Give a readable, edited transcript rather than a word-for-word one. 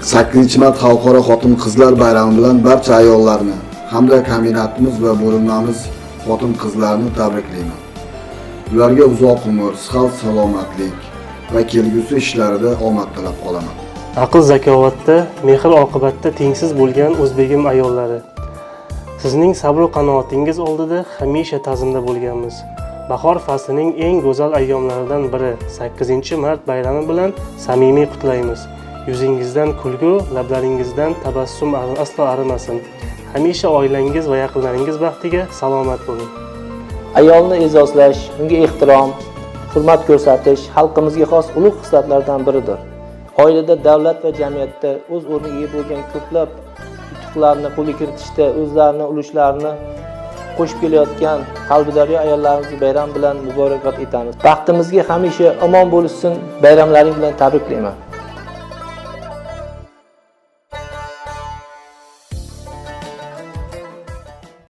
8-mart Xalqaro xotin-qizlar bayrami bilan barcha ayollarni hamda kombinatimiz va bo'linmamiz xotin-qizlarni tabriklayman. Ularga uzoq umr, sihat, salomatlik va kelgusi ishlarida omad tilab qolaman. Aql zakovatda, mehr oqibatda tengsiz bo'lgan o'zbegim ayollari. Sizning sabr va qanoatingiz oldida hamisha ta'zimda bo'lganmiz. Bahor faslining eng go'zal ayyomlaridan biri 8-mart bayrami bilan samimiy qutlaymiz. Yuzingizdan kulgu, lablaringizdan tabassum aslo arimasin. Hamisha oilangiz va yaqinlaringiz baxtiga salomat bo'ling. Ayolni e'zozlash, unga ehtirom, hurmat ko'rsatish xalqimizga xos ulug' xislatlardan biridir. Oilada, davlat va jamiyatda o'z o'rniga ega bo'lgan ko'plab yutuqlarni qo'lga kiritishda o'zlarining ulushlarini qo'shib kelayotgan qalbidorli ayollarimizni bayram bilan muborakbod etamiz. Baxtimizga hamisha omon bo'lishsin, bayramlaring bilan tabriklayman.